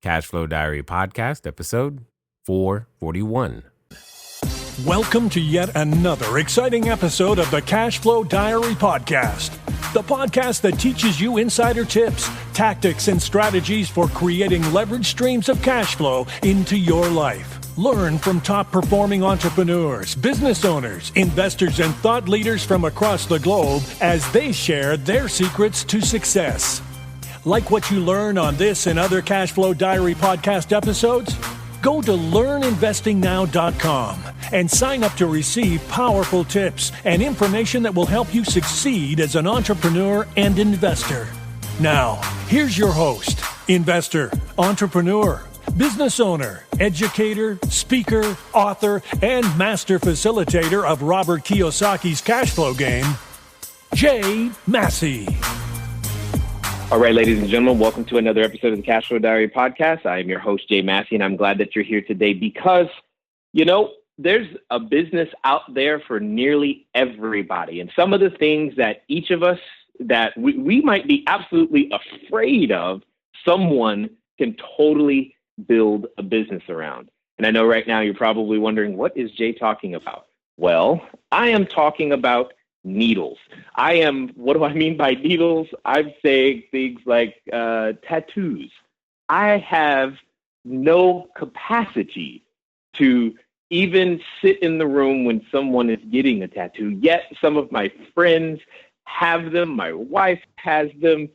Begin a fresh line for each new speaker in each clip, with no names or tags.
Cashflow Diary Podcast, episode 441.
Welcome to yet another exciting episode of the Cashflow Diary Podcast, the podcast that teaches you insider tips, tactics, and strategies for creating leverage streams of cash flow into your life. Learn from top-performing entrepreneurs, business owners, investors, and thought leaders from across the globe as they share their secrets to success. Like what you learn on this and other Cashflow Diary podcast episodes? Go to learninvestingnow.com and sign up to receive powerful tips and information that will help you succeed as an entrepreneur and investor. Now, here's your host, investor, entrepreneur, business owner, educator, speaker, author, and master facilitator of Robert Kiyosaki's cash flow game, Jay Massey.
All right, ladies and gentlemen, welcome to another episode of the Cashflow Diary Podcast. I am your host, Jay Massey, and I'm glad that you're here today because, there's a business out there for nearly everybody. And some of the things that each of us that we might be absolutely afraid of, someone can totally build a business around. And I know right now you're probably wondering, what is Jay talking about? Well, I am talking about needles. What do I mean by needles? I'm saying things like tattoos. I have no capacity to even sit in the room when someone is getting a tattoo, yet some of my friends have them, my wife has them,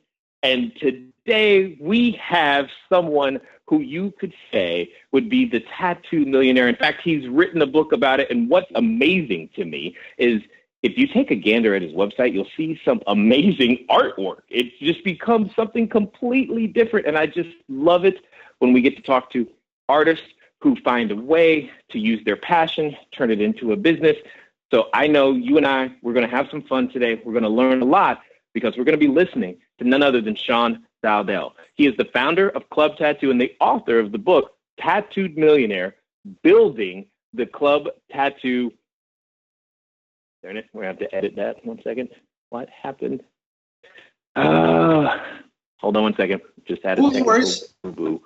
and today we have someone who you could say would be the tattoo millionaire. In fact, he's written a book about it, and what's amazing to me is if you take a gander at his website, you'll see some amazing artwork. It's just become something completely different, and I just love it when we get to talk to artists who find a way to use their passion, turn it into a business. So I know you and we're going to have some fun today. We're going to learn a lot because we're going to be listening to none other than Sean Dowdell. He is the founder of Club Tattoo and the author of the book, Tattooed Millionaire, Building the Club Tattoo. Darn it, we're going to have to edit that. 1 second. What happened? Hold on 1 second. Just had a technical boo.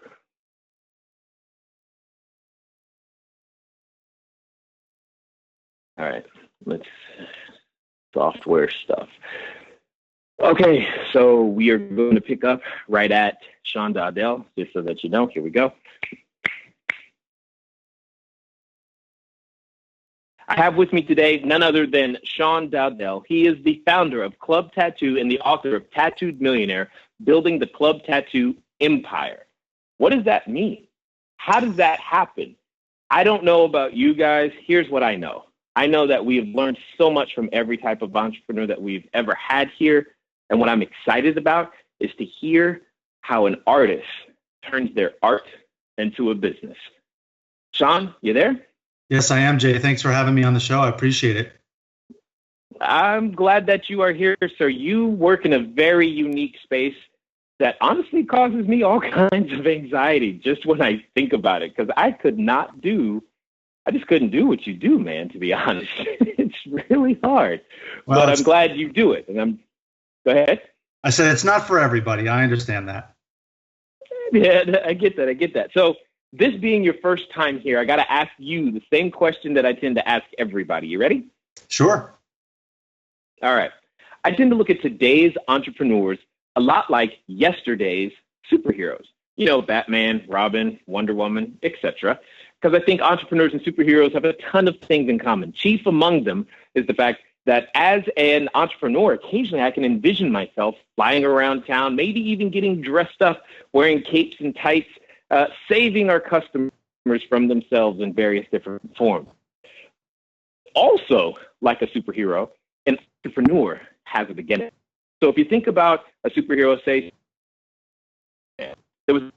All right, let's software stuff. Okay, so we are going to pick up right at Sean Dowdell, just so that you know. Here we go. I have with me today none other than Sean Dowdell. He is the founder of Club Tattoo and the author of Tattooed Millionaire, Building the Club Tattoo Empire. What does that mean? How does that happen? I don't know about you guys. Here's what I know. I know that we have learned so much from every type of entrepreneur that we've ever had here. And what I'm excited about is to hear how an artist turns their art into a business. Sean, you there?
Yes, I am, Jay. Thanks for having me on the show. I appreciate it.
I'm glad that you are here, sir. You work in a very unique space that honestly causes me all kinds of anxiety just when I think about it, because I just couldn't do what you do, man, to be honest. It's really hard. Well, but I'm glad you do it. And go ahead.
I said it's not for everybody. I understand that.
Yeah, I get that. So this being your first time here, I got to ask you the same question that I tend to ask everybody. You ready?
Sure.
All right. I tend to look at today's entrepreneurs a lot like yesterday's superheroes. Batman, Robin, Wonder Woman, etc. Because I think entrepreneurs and superheroes have a ton of things in common. Chief among them is the fact that as an entrepreneur, occasionally I can envision myself flying around town, maybe even getting dressed up, wearing capes and tights, saving our customers from themselves in various different forms. Also, like a superhero, an entrepreneur has a beginning. So if you think about a superhero, say, there was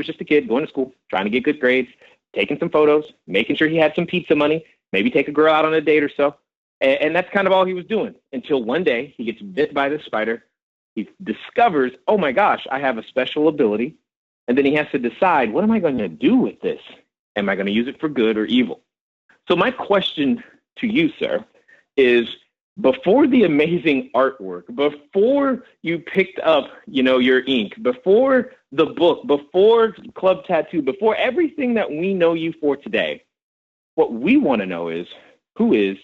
just a kid going to school, trying to get good grades, taking some photos, making sure he had some pizza money, maybe take a girl out on a date or so. And that's kind of all he was doing until one day he gets bit by the spider. He discovers, oh my gosh, I have a special ability. And then he has to decide, what am I going to do with this? Am I going to use it for good or evil? So my question to you, sir, is before the amazing artwork, before you picked up, your ink, before the book, before Club Tattoo, before everything that we know you for today, what we want to know is, who is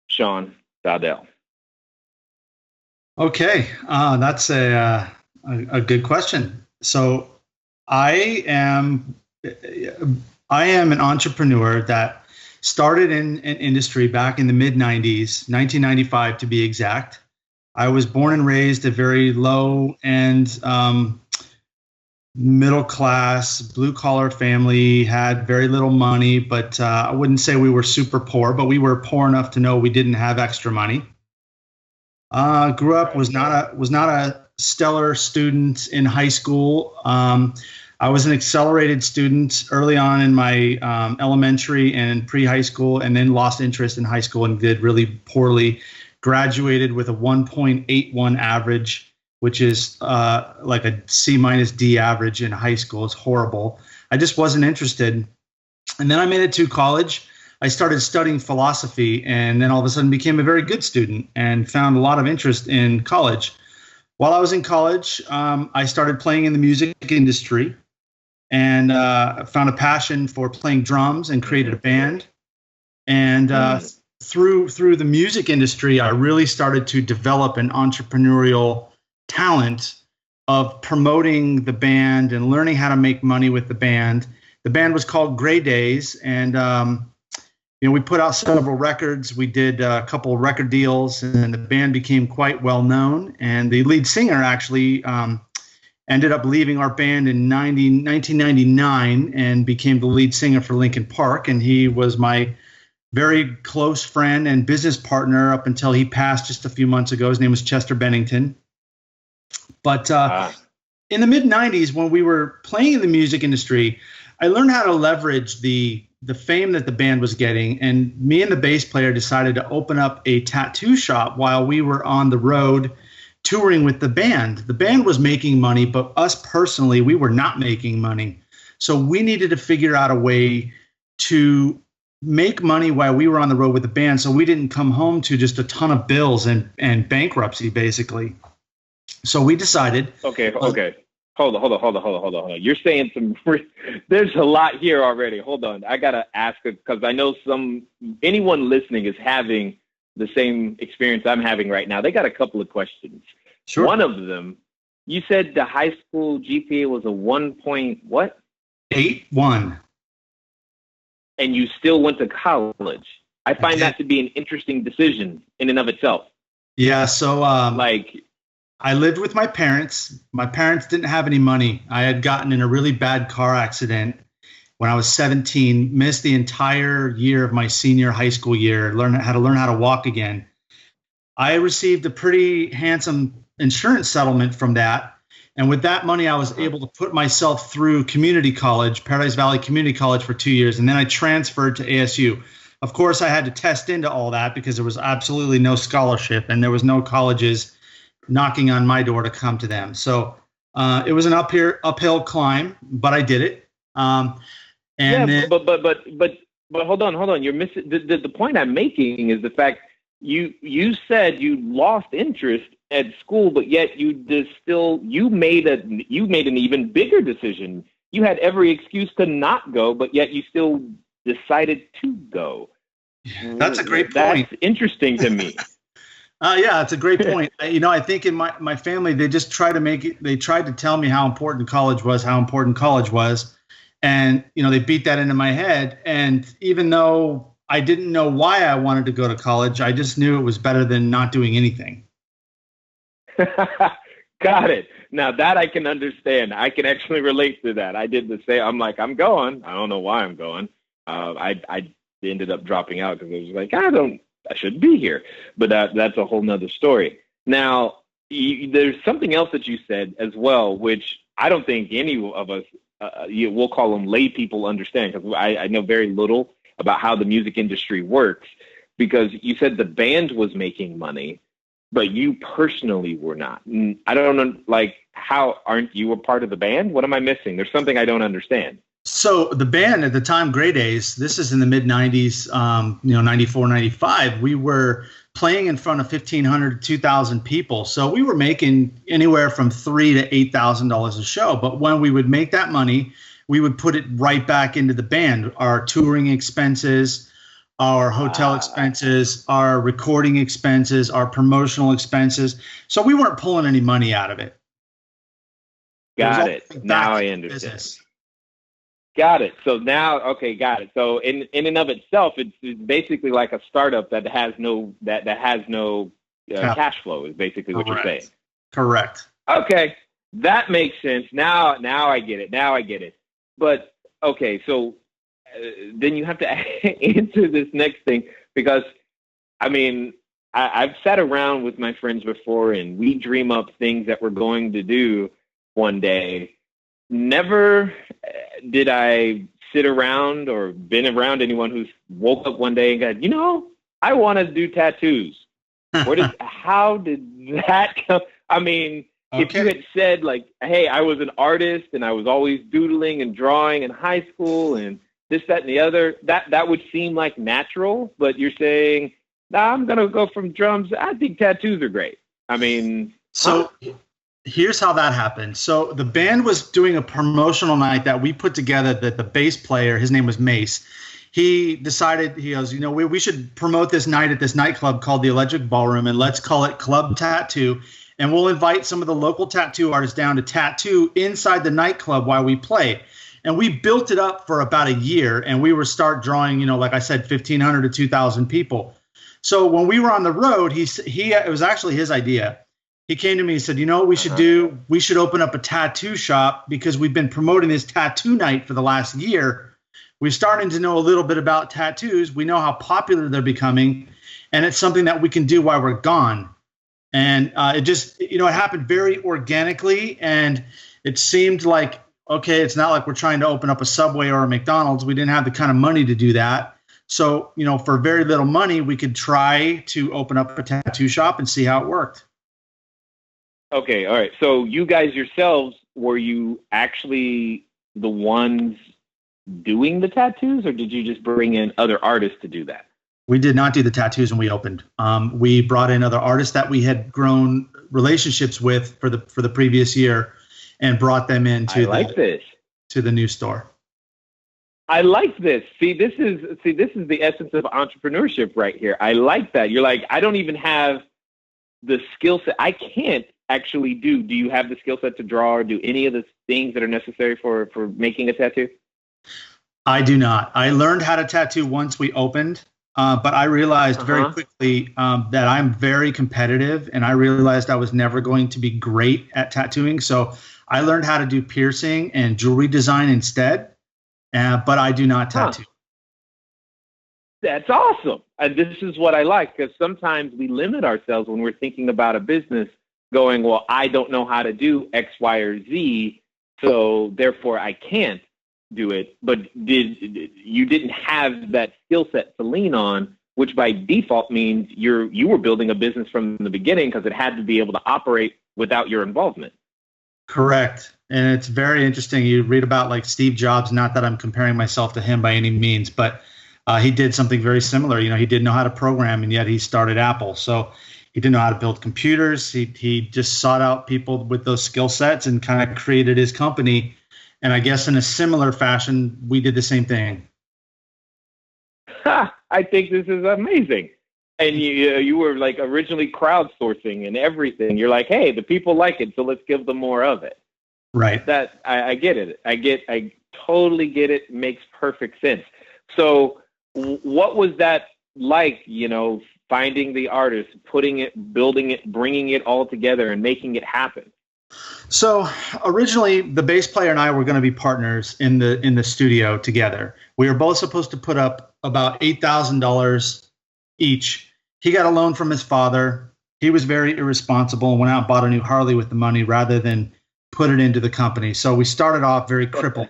Sean Dowdell?
Okay, that's a good question. So I am an entrepreneur that started in an industry back in the mid-90s, 1995 to be exact. I was born and raised a very low-end, middle-class, blue-collar family, had very little money, but I wouldn't say we were super poor, but we were poor enough to know we didn't have extra money. Grew up, was not a stellar student in high school. I was an accelerated student early on in my elementary and pre-high school, and then lost interest in high school and did really poorly. Graduated with a 1.81 average, which is like a C-D average in high school. It's horrible. I just wasn't interested. And then I made it to college. I started studying philosophy, and then all of a sudden became a very good student and found a lot of interest in college. While I was in college, I started playing in the music industry and found a passion for playing drums and created a band. And through the music industry, I really started to develop an entrepreneurial talent of promoting the band and learning how to make money with the band. The band was called Gray Days, and we put out several records. We did a couple of record deals, and the band became quite well known. And the lead singer actually ended up leaving our band in 1999 and became the lead singer for Linkin Park. And he was my very close friend and business partner up until he passed just a few months ago. His name was Chester Bennington. But in the mid-90s, when we were playing in the music industry, I learned how to leverage the fame that the band was getting, and me and the bass player decided to open up a tattoo shop while we were on the road touring with the band. The band was making money, but us personally, we were not making money. So we needed to figure out a way to make money while we were on the road with the band, so we didn't come home to just a ton of bills and bankruptcy, basically. So we decided.
Okay. Hold on. You're saying there's a lot here already. Hold on. I got to ask it because I know anyone listening is having the same experience I'm having right now. They got a couple of questions.
Sure.
One of them, you said the high school GPA was a 1 point what?
81.
And you still went to college. I find that to be an interesting decision in and of itself.
Yeah. So I lived with my parents. My parents didn't have any money. I had gotten in a really bad car accident when I was 17, missed the entire year of my senior high school year, had to learn how to walk again. I received a pretty handsome insurance settlement from that. And with that money, I was able to put myself through community college, Paradise Valley Community College, for 2 years. And then I transferred to ASU. Of course, I had to test into all that because there was absolutely no scholarship and there was no colleges knocking on my door to come to them. So it was an uphill climb, but I did it. But hold on. You're missing the point I'm making is the fact you said you lost interest at school, but yet you made an even bigger decision. You had every excuse to not go, but yet you still decided to go. That's a great point.
That's interesting to me.
Yeah, it's a great point. I think in my family, they just tried to tell me how important college was. And, they beat that into my head. And even though I didn't know why I wanted to go to college, I just knew it was better than not doing anything.
Got it. Now that I can understand. I can actually relate to that. I did the same. I'm like, I'm going. I don't know why I'm going. I ended up dropping out because I was like, I shouldn't be here, but that's a whole nother story. Now, there's something else that you said as well, which I don't think any of us, we'll call them lay people, understand, because I know very little about how the music industry works, because you said the band was making money, but you personally were not. I don't know, how aren't you a part of the band? What am I missing? There's something I don't understand.
So the band at the time, Grey Days, this is in the mid 90s, 94, 95, we were playing in front of 1,500 to 2,000 people. So we were making anywhere from $3,000 to $8,000 a show. But when we would make that money, we would put it right back into the band, our touring expenses, our hotel expenses, our recording expenses, our promotional expenses. So we weren't pulling any money out of it.
Got it. Now I understand. Business. Got it. So now, okay, got it. So in and of itself, it's basically like a startup that has no cash flow. Is basically what you're saying.
Correct.
Okay, that makes sense. Now I get it. But okay, so then you have to answer this next thing, because I mean, I've sat around with my friends before and we dream up things that we're going to do one day. Never did I sit around or been around anyone who's woke up one day and got, I want to do tattoos. How did that come? I mean, if you had said like, hey, I was an artist and I was always doodling and drawing in high school and this, that, and the other, that would seem like natural. But you're saying, nah, I'm going to go from drums. I think tattoos are great. I mean,
here's how that happened. So the band was doing a promotional night that we put together, that the bass player, his name was Mace, he decided, he goes, we should promote this night at this nightclub called the Electric Ballroom, and let's call it Club Tattoo. And we'll invite some of the local tattoo artists down to tattoo inside the nightclub while we play. And we built it up for about a year, and we were start drawing, like I said, 1,500 to 2,000 people. So when we were on the road, it was actually his idea. He came to me and said, what we should do? We should open up a tattoo shop, because we've been promoting this tattoo night for the last year. We're starting to know a little bit about tattoos. We know how popular they're becoming, and it's something that we can do while we're gone. And it just, it happened very organically, and it seemed like, okay, it's not like we're trying to open up a Subway or a McDonald's. We didn't have the kind of money to do that. So, for very little money, we could try to open up a tattoo shop and see how it worked.
Okay, all right. So you guys yourselves, were you actually the ones doing the tattoos, or did you just bring in other artists to do that?
We did not do the tattoos when we opened. We brought in other artists that we had grown relationships with for the previous year, and brought them into to the new store.
I like this. This is the essence of entrepreneurship right here. I like that. You're like, I don't even have the skill set. I can't actually do you have the skill set to draw or do any of the things that are necessary for making a tattoo?
I do not. I learned how to tattoo once we opened, but I realized very quickly that I'm very competitive, and I realized I was never going to be great at tattooing. So I learned how to do piercing and jewelry design instead, but I do not tattoo.
That's awesome. And this is what I like, because sometimes we limit ourselves when we're thinking about a business, going, well, I don't know how to do X, Y, or Z, so therefore I can't do it. But you didn't have that skill set to lean on, which by default means you were building a business from the beginning, because it had to be able to operate without your involvement.
Correct. And it's very interesting. You read about like Steve Jobs, not that I'm comparing myself to him by any means, but he did something very similar. He didn't know how to program, and yet he started Apple. So he didn't know how to build computers. He just sought out people with those skill sets and kind of created his company. And I guess in a similar fashion, we did the same thing.
I think this is amazing. And you were like originally crowdsourcing and everything. You're like, hey, the people like it, so let's give them more of it.
Right.
That I get it. I totally get it. It makes perfect sense. So what was that like, finding the artist, putting it, building it, bringing it all together and making it happen?
So originally the bass player and I were going to be partners in the studio together. We were both supposed to put up about $8,000 each. He got a loan from his father. He was very irresponsible and went out and bought a new Harley with the money rather than put it into the company. So we started off very crippled.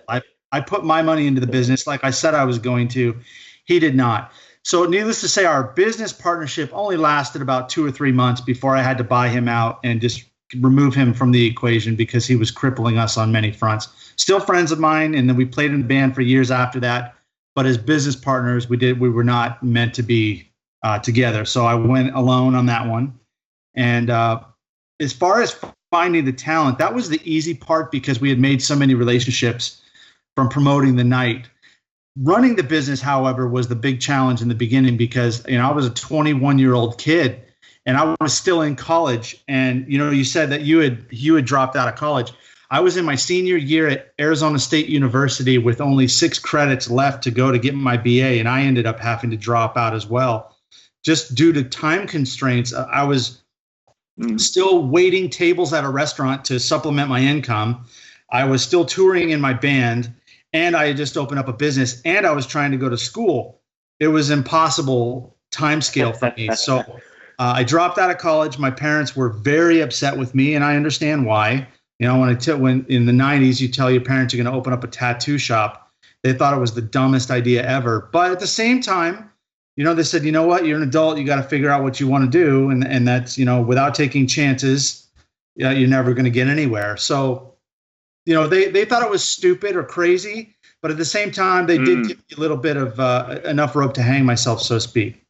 I put my money into the business like I said I was going to. He did not. So needless to say, our business partnership only lasted about 2 or 3 months before I had to buy him out and just remove him from the equation, because he was crippling us on many fronts. still friends of mine. And then we played in the band for years after that. But as business partners, we were not meant to be together. So I went alone on that one. And as far as finding the talent, that was the easy part because we had made so many relationships from promoting the night. Running the business, however, was the big challenge in the beginning because, I was a 21-year-old kid and I was still in college. And, you said that you had dropped out of college. I was in my senior year at Arizona State University with only 6 credits left to go to get my BA. And I ended up having to drop out as well. Just due to time constraints, I was still waiting tables at a restaurant to supplement my income. I was still touring in my band. And I had just opened up a business and I was trying to go to school. It was impossible time scale for me. So I dropped out of college. My parents were very upset with me and I understand why. When in the 90s, you tell your parents you're going to open up a tattoo shop, they thought it was the dumbest idea ever. But at the same time, they said, you know what, you're an adult. You got to figure out what you want to do. And that's, without taking chances, you're never going to get anywhere. So, they thought it was stupid or crazy, but at the same time, they did give me a little bit of enough rope to hang myself, so to speak.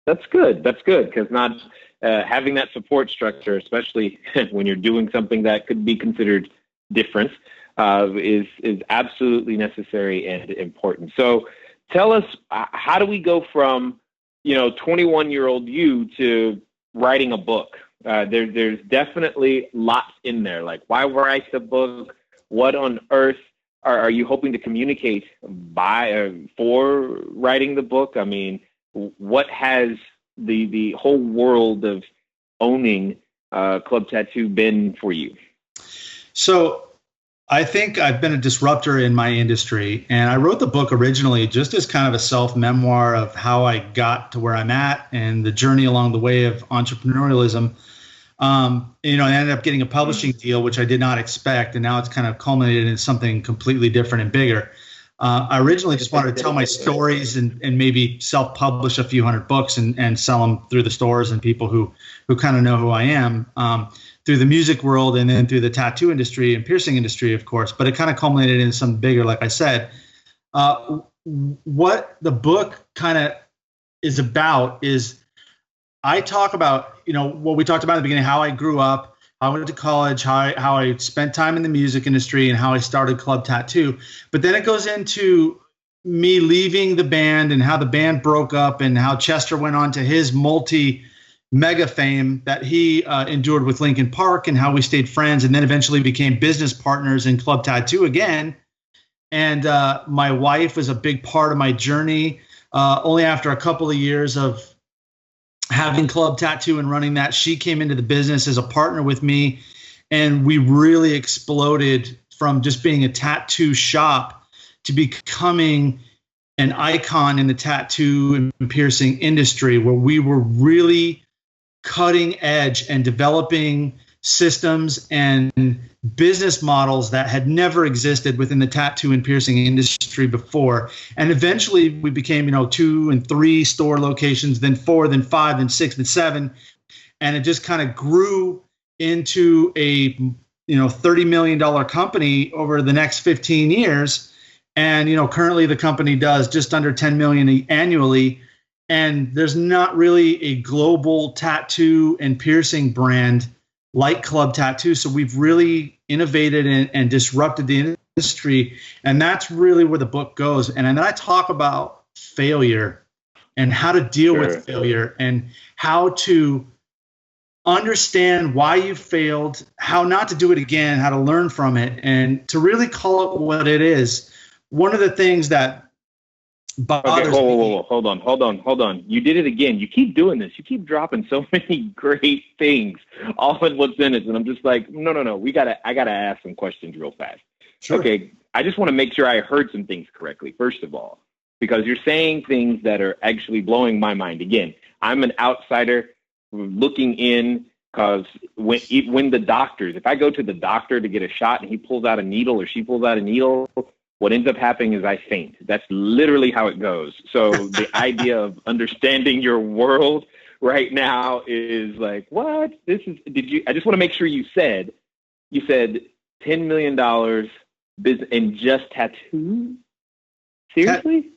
That's good. That's good because not having that support structure, especially when you're doing something that could be considered different, is absolutely necessary and important. So, tell us, how do we go from 21-year-old you to writing a book? There's definitely lots in there. Like, why write the book? What on earth are you hoping to communicate for writing the book? I mean, what has the whole world of owning Club Tattoo been for you? So
I think I've been a disruptor in my industry, and I wrote the book originally just as kind of a self-memoir of how I got to where I'm at and the journey along the way of entrepreneurialism. I ended up getting a publishing deal, which I did not expect, and now it's kind of culminated in something completely different and bigger. I originally just wanted to tell my stories and maybe self-publish a few hundred books and sell them through the stores and people who kind of know who I am. Through the music world and then through the tattoo industry and piercing industry, of course. But it kind of culminated in something bigger, like I said. What the book kind of is about is I talk about, what we talked about at the beginning, how I grew up, how I went to college, how I spent time in the music industry and how I started Club Tattoo. But then it goes into me leaving the band and how the band broke up and how Chester went on to his mega fame that he endured with Linkin Park and how we stayed friends and then eventually became business partners in Club Tattoo again. And my wife was a big part of my journey. Only after a couple of years of having Club Tattoo and running that, she came into the business as a partner with me. And we really exploded from just being a tattoo shop to becoming an icon in the tattoo and piercing industry, where we were really cutting edge and developing systems and business models that had never existed within the tattoo and piercing industry before. And eventually we became, 2 and 3 store locations, then 4, then 5, then 6, then 7. And it just kind of grew into a, $30 million company over the next 15 years. And, currently the company does just under 10 million annually. And there's not really a global tattoo and piercing brand like Club Tattoo. So we've really innovated and disrupted the industry. And that's really where the book goes. And then I talk about failure and how to deal with failure and how to understand why you failed, how not to do it again, how to learn from it, and to really call it what it is. One of the things that bothers me.
Whoa. Hold on. You did it again. You keep doing this. You keep dropping so many great things all in one sentence. And I'm just like, no. I gotta ask some questions real fast.
Sure.
Okay. I just want to make sure I heard some things correctly, first of all, because you're saying things that are actually blowing my mind. Again, I'm an outsider looking in, because when the doctors, if I go to the doctor to get a shot and he pulls out a needle or she pulls out a needle, what ends up happening is I faint. That's literally how it goes. So the idea of understanding your world right now is like, what? I just want to make sure you said $10 million business in just tattoos? Seriously?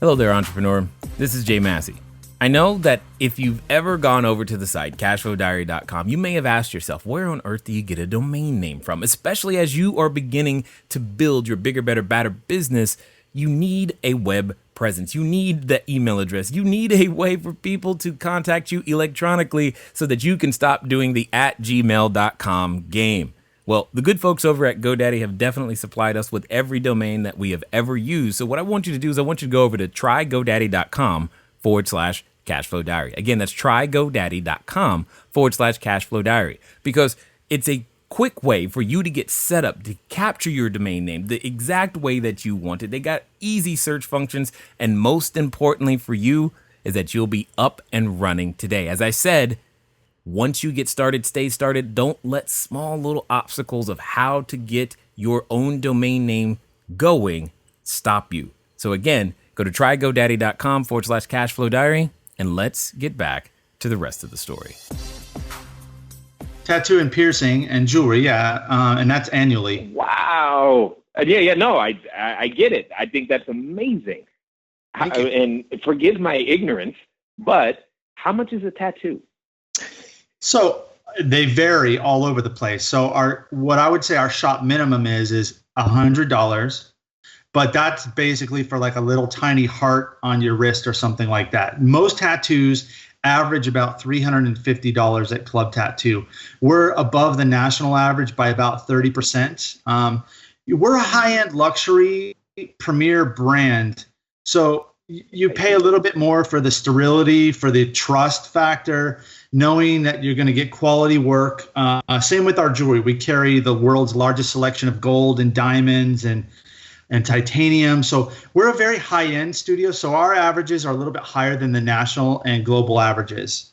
Hello there, entrepreneur. This is Jay Massey. I know that if you've ever gone over to the site, cashflowdiary.com, you may have asked yourself, where on earth do you get a domain name from? Especially as you are beginning to build your bigger, better, badder business, you need a web presence. You need the email address. You need a way for people to contact you electronically so that you can stop doing the @gmail.com game. Well, the good folks over at GoDaddy have definitely supplied us with every domain that we have ever used. So what I want you to do is I want you to go over to trygodaddy.com/Cashflow Diary. Again, that's trygodaddy.com/Cashflow Diary, because it's a quick way for you to get set up to capture your domain name the exact way that you want it. They got easy search functions, and most importantly for you is that you'll be up and running today. As I said, once you get started, stay started. Don't let small little obstacles of how to get your own domain name going stop you. So again, go to trygodaddy.com/Cashflow Diary, and let's get back to the rest of the story.
Tattoo and piercing and jewelry, and that's annually.
Wow. No, I get it. I think that's amazing. And forgive my ignorance, but how much is a tattoo?
So they vary all over the place. So what I would say our shop minimum is $100, but that's basically for like a little tiny heart on your wrist or something like that. Most tattoos average about $350 at Club Tattoo. We're above the national average by about 30%. We're a high-end luxury premier brand. So you pay a little bit more for the sterility, for the trust factor, knowing that you're going to get quality work. Same with our jewelry. We carry the world's largest selection of gold and diamonds and titanium. So we're a very high-end studio. So our averages are a little bit higher than the national and global averages.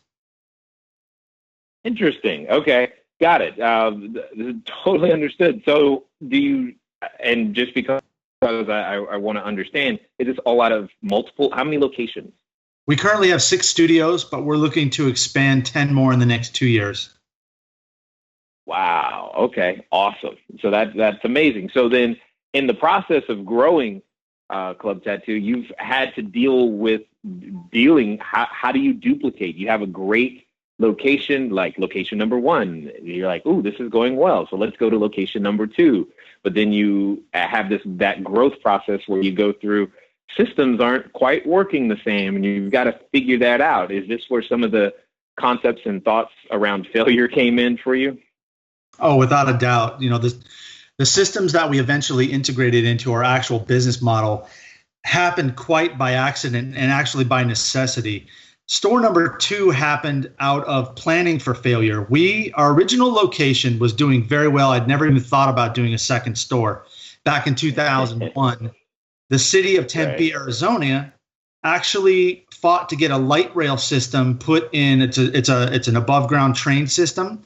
Interesting. Okay. Got it. Totally understood. So do you, and just because I want to understand, is this all out of multiple, how many locations?
We currently have 6 studios, but we're looking to expand 10 more in the next 2 years.
Wow. Okay. Awesome. So that's amazing. So then in the process of growing Club Tattoo, you've had to deal with how do you duplicate? You have a great location, like location number 1. You're like, ooh, this is going well, so let's go to location number 2. But then you have that growth process where you go through systems aren't quite working the same, and you've got to figure that out. Is this where some of the concepts and thoughts around failure came in for you?
Oh, without a doubt. The systems that we eventually integrated into our actual business model happened quite by accident and actually by necessity. Store number 2 happened out of planning for failure. Our original location was doing very well. I'd never even thought about doing a second store. Back in 2001, the city of Tempe, Arizona, actually fought to get a light rail system put in. It's an above ground train system.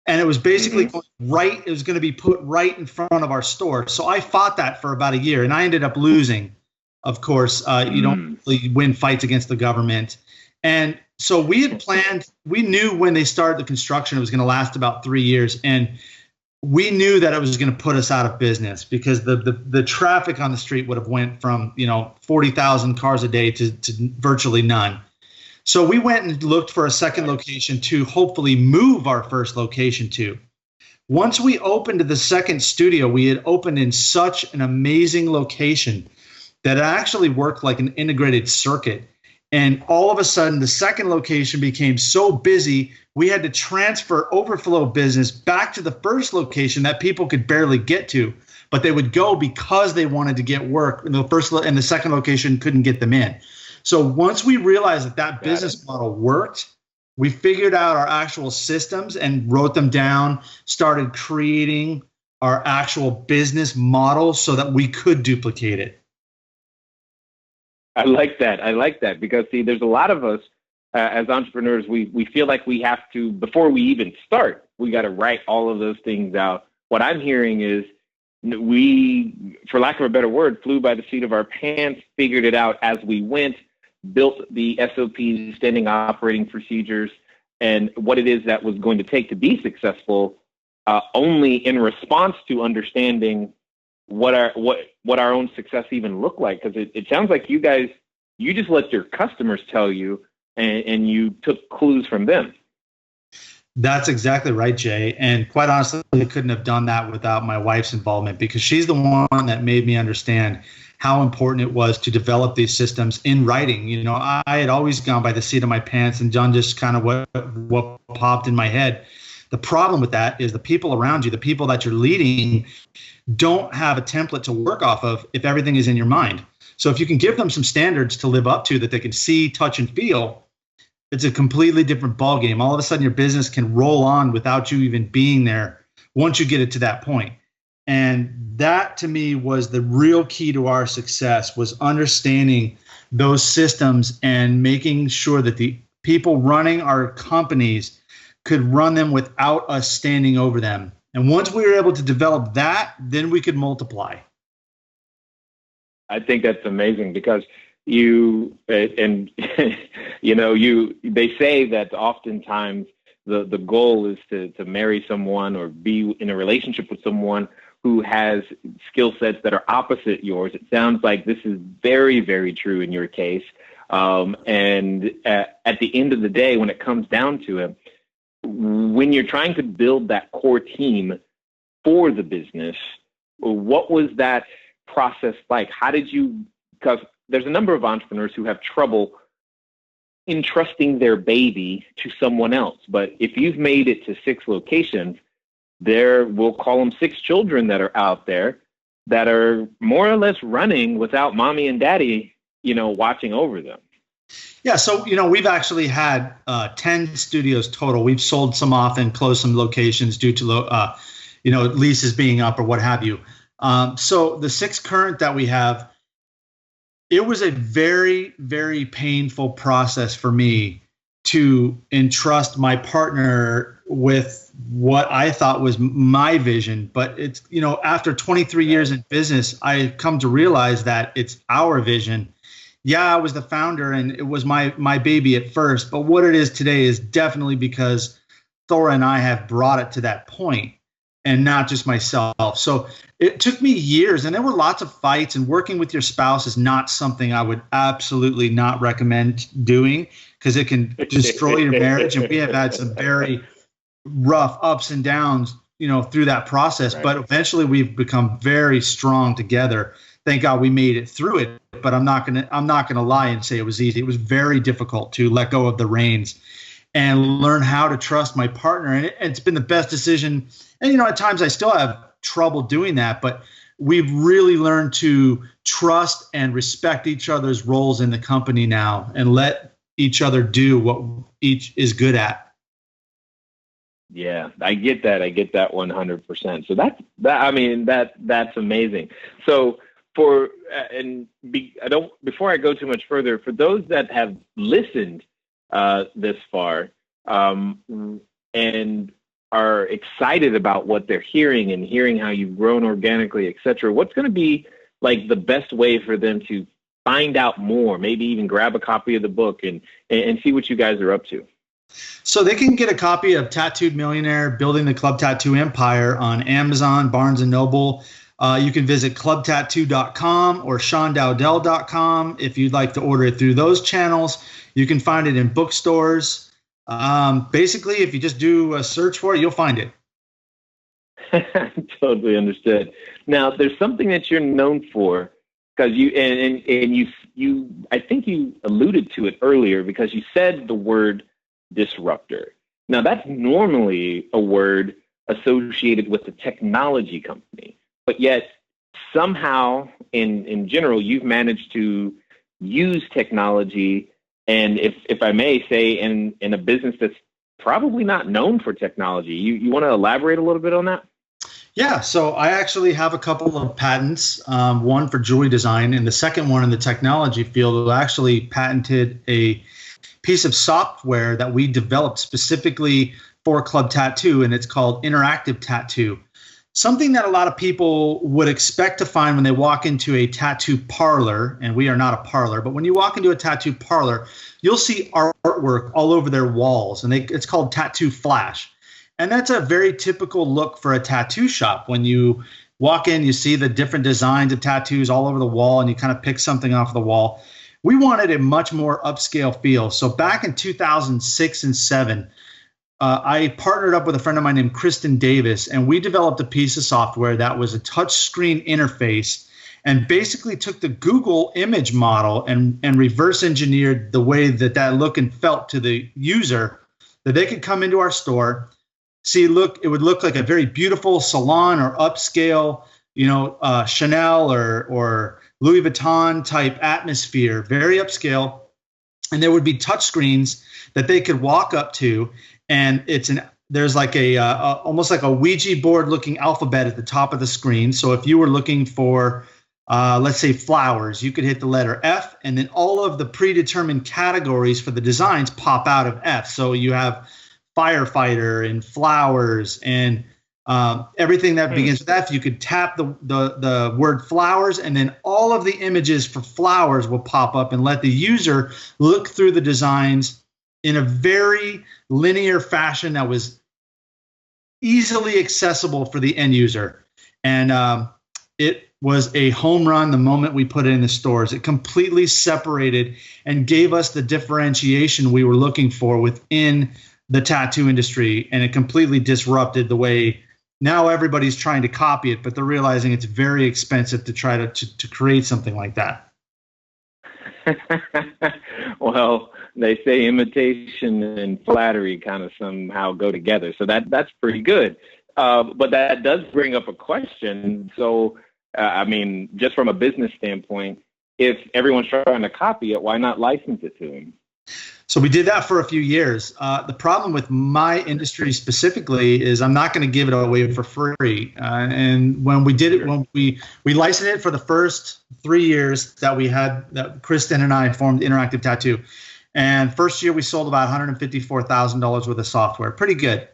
And it was basically going right. It was going to be put right in front of our store. So I fought that for about a year, and I ended up losing. Of course, you don't really win fights against the government. And so we had planned. We knew when they started the construction, it was going to last about 3 years, and we knew that it was going to put us out of business because the traffic on the street would have went from 40,000 cars a day to virtually none. So we went and looked for a second location to hopefully move our first location to. Once we opened the second studio, we had opened in such an amazing location that it actually worked like an integrated circuit. And all of a sudden, the second location became so busy, we had to transfer overflow business back to the first location that people could barely get to. But they would go because they wanted to get work, and the second location couldn't get them in. So once we realized that business model worked, we figured out our actual systems and wrote them down, started creating our actual business model so that we could duplicate it.
I like that because, see, there's a lot of us as entrepreneurs, we feel like we have to, before we even start, we got to write all of those things out. What I'm hearing is we, for lack of a better word, flew by the seat of our pants, figured it out as we went, built the SOPs, standing operating procedures, and what it is that was going to take to be successful. only in response to understanding what our own success even look like. Because it sounds like you guys, you just let your customers tell you, and you took clues from them.
That's exactly right, Jay. And quite honestly, I couldn't have done that without my wife's involvement, because she's the one that made me understand how important it was to develop these systems in writing. You know, I had always gone by the seat of my pants and done just kind of what popped in my head. The problem with that is the people around you, the people that you're leading, don't have a template to work off of if everything is in your mind. So if you can give them some standards to live up to that they can see, touch, and feel, it's a completely different ballgame. All of a sudden, your business can roll on without you even being there once you get it to that point. And that, to me, was the real key to our success, was understanding those systems and making sure that the people running our companies could run them without us standing over them. And once we were able to develop that, then we could multiply.
I think that's amazing, because you and you know, they say that oftentimes the goal is to marry someone or be in a relationship with someone who has skill sets that are opposite yours. It sounds like this is very, very true in your case. And at the end of the day, when it comes down to it, when you're trying to build that core team for the business, what was that process like? How did you, because there's a number of entrepreneurs who have trouble entrusting their baby to someone else. But if you've made it to 6 locations, we'll call them 6 children that are out there that are more or less running without mommy and daddy, you know, watching over them.
Yeah. So, you know, we've actually had 10 studios total. We've sold some off and closed some locations due to, leases being up or what have you. So the 6 current that we have, it was a very, very painful process for me to entrust my partner with what I thought was my vision. But it's, you know, after 23 years in business, I come to realize that it's our vision. Yeah, I was the founder and it was my baby at first, but what it is today is definitely because Thora and I have brought it to that point, and not just myself. So it took me years, and there were lots of fights, and working with your spouse is not something I would absolutely not recommend doing, because it can destroy your marriage. And we have had some very rough ups and downs, you know, through that process. Right. But eventually we've become very strong together. Thank God we made it through it. But I'm not gonna lie and say it was easy. It was very difficult to let go of the reins and learn how to trust my partner. And it's been the best decision. And, you know, at times I still have trouble doing that, but we've really learned to trust and respect each other's roles in the company now, and let each other do what each is good at.
Yeah, I get that. I get that 100%. So that's amazing. So before I go too much further, for those that have listened this far and are excited about what they're hearing and hearing how you've grown organically, et cetera, what's going to be like the best way for them to find out more, maybe even grab a copy of the book and see what you guys are up to?
So they can get a copy of Tattooed Millionaire, Building the Club Tattoo Empire on Amazon, Barnes & Noble. You can visit clubtattoo.com or SeanDowdell.com if you'd like to order it through those channels. You can find it in bookstores. Basically, if you just do a search for it, you'll find it.
Totally understood. Now, there's something that you're known for, because you I think you alluded to it earlier, because you said the word disruptor. Now, that's normally a word associated with a technology company, but yet somehow in general, you've managed to use technology, and if I may say, in a business that's probably not known for technology. You want to elaborate a little bit on that?
Yeah, so I actually have a couple of patents, one for jewelry design, and the second one in the technology field. I actually patented a piece of software that we developed specifically for Club Tattoo, and it's called Interactive Tattoo. Something that a lot of people would expect to find when they walk into a tattoo parlor, and we are not a parlor, but when you walk into a tattoo parlor, you'll see artwork all over their walls, and it's called Tattoo Flash. And that's a very typical look for a tattoo shop. When you walk in, you see the different designs of tattoos all over the wall, and you kind of pick something off the wall. We wanted a much more upscale feel. So back in 2006 and 7, I partnered up with a friend of mine named Kristen Davis, and we developed a piece of software that was a touch screen interface and basically took the Google image model and reverse engineered the way that look and felt to the user, that they could come into our store, see, it would look like a very beautiful salon or upscale, Chanel or Louis Vuitton type atmosphere, very upscale. And there would be touch screens that they could walk up to, and there's like almost like a Ouija board looking alphabet at the top of the screen. So if you were looking for, let's say, flowers, you could hit the letter F, and then all of the predetermined categories for the designs pop out of F. So you have firefighter and flowers and everything that begins with F. You could tap the word flowers, and then all of the images for flowers will pop up and let the user look through the designs in a very linear fashion that was easily accessible for the end user. And it was a home run the moment we put it in the stores. It completely separated and gave us the differentiation we were looking for within the tattoo industry, and it completely disrupted the way now everybody's trying to copy it, but they're realizing it's very expensive to try to create something like that.
Well, they say imitation and flattery kind of somehow go together, so that's pretty good. But that does bring up a question. So, just from a business standpoint, if everyone's trying to copy it, why not license it to them?
So we did that for a few years. The problem with my industry specifically is I'm not going to give it away for free. And when we did it, when we licensed it for the first 3 years that Kristen and I formed Interactive Tattoo. And first year we sold about $154,000 worth of software. Pretty good.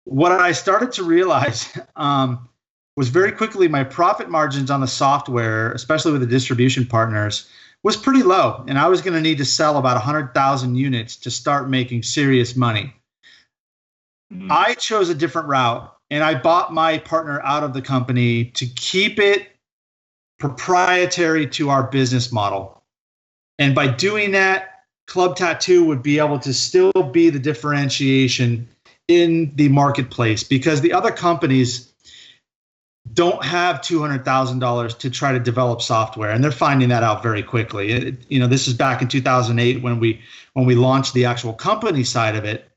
What I started to realize was very quickly my profit margins on the software, especially with the distribution partners, was pretty low, and I was going to need to sell about 100,000 units to start making serious money. I chose a different route, and I bought my partner out of the company to keep it proprietary to our business model. And by doing that, Club Tattoo would be able to still be the differentiation in the marketplace, because the other companies don't have $200,000 to try to develop software, and they're finding that out very quickly. This is back in 2008 when we launched the actual company side of it,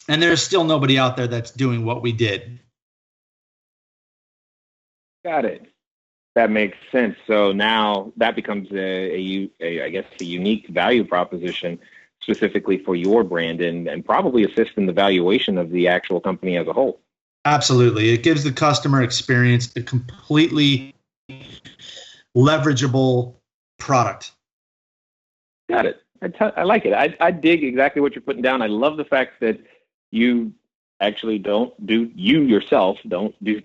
and there's still nobody out there that's doing what we did.
Got it. That makes sense. So now that becomes a unique value proposition specifically for your brand, and probably assist in the valuation of the actual company as a whole. Absolutely.
It gives the customer experience a completely leverageable product.
Got it. I like it. I dig exactly what you're putting down. I love the fact that you actually don't do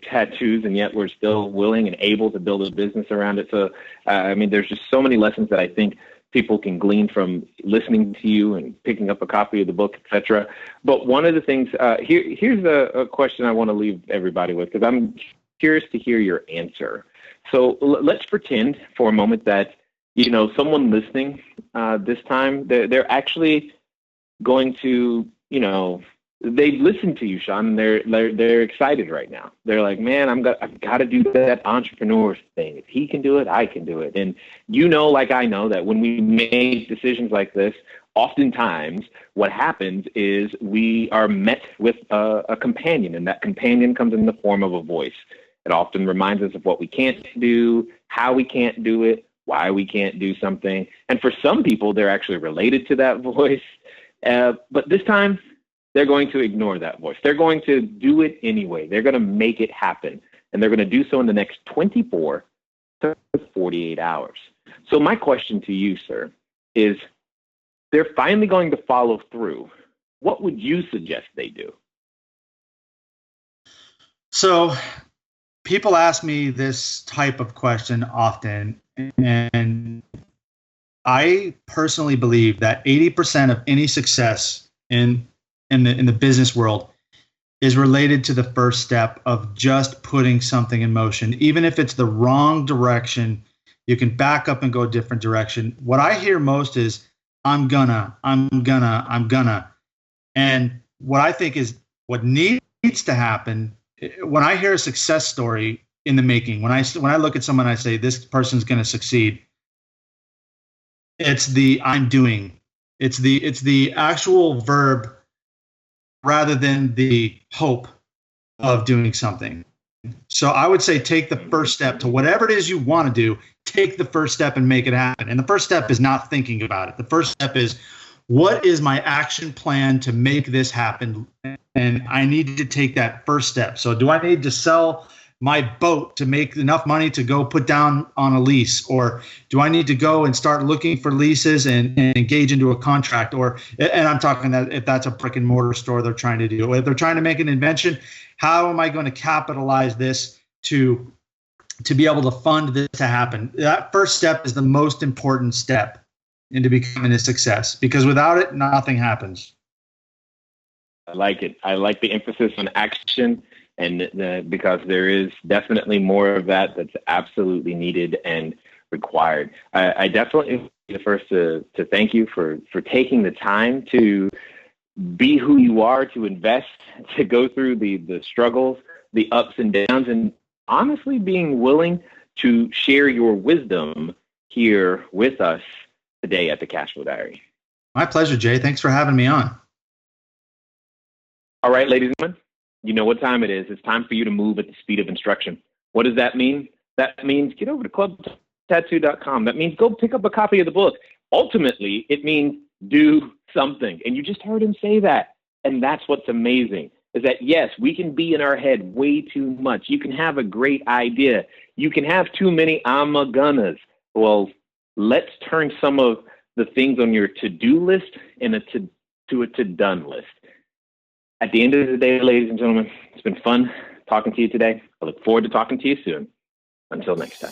tattoos, and yet we're still willing and able to build a business around it. So, there's just so many lessons that I think people can glean from listening to you and picking up a copy of the book, etc. But one of the things, here's a question I want to leave everybody with, because I'm curious to hear your answer. So let's pretend for a moment that, someone listening this time, they're actually going to, they've listened to you, Sean, and they're excited right now. They're like, man, I've got to do that entrepreneur thing. If he can do it, I can do it. And like I know, that when we make decisions like this, oftentimes what happens is we are met with a companion, and that companion comes in the form of a voice. It often reminds us of what we can't do, how we can't do it, why we can't do something. And for some people, they're actually related to that voice. But this time, they're going to ignore that voice. They're going to do it anyway. They're going to make it happen. And they're going to do so in the next 24 to 48 hours. So my question to you, sir, is they're finally going to follow through. What would you suggest they do?
So people ask me this type of question often, and I personally believe that 80% of any success in the business world is related to the first step of just putting something in motion. Even if it's the wrong direction, you can back up and go a different direction. What I hear most is, I'm gonna. And what I think is what needs to happen, when I hear a success story in the making, when I look at someone, I say, this person's going to succeed. It's the I'm doing. It's the actual verb rather than the hope of doing something. So I would say take the first step to whatever it is you want to do. Take the first step and make it happen. And the first step is not thinking about it. The first step is, what is my action plan to make this happen? And I need to take that first step. So do I need to sell my boat to make enough money to go put down on a lease? Or do I need to go and start looking for leases and engage into a contract? Or, and I'm talking that if that's a brick and mortar store they're trying to do, if they're trying to make an invention, how am I going to capitalize this to be able to fund this to happen? That first step is the most important step into becoming a success, because without it, nothing happens.
I like it. I like the emphasis on action, and because there is definitely more of that that's absolutely needed and required. I definitely be the first to thank you for taking the time to be who you are, to invest, to go through the struggles, the ups and downs, and honestly being willing to share your wisdom here with us today at the Cashflow Diary.
My pleasure, Jay. Thanks for having me on.
All right, ladies and gentlemen, you know what time it is. It's time for you to move at the speed of instruction. What does that mean? That means get over to clubtattoo.com. That means go pick up a copy of the book. Ultimately, it means do something. And you just heard him say that. And that's what's amazing, is that, yes, we can be in our head way too much. You can have a great idea. You can have too many I'm-a-gonnas. Well, let's turn some of the things on your to-do list to a to-done list. At the end of the day, ladies and gentlemen, it's been fun talking to you today. I look forward to talking to you soon. Until next time.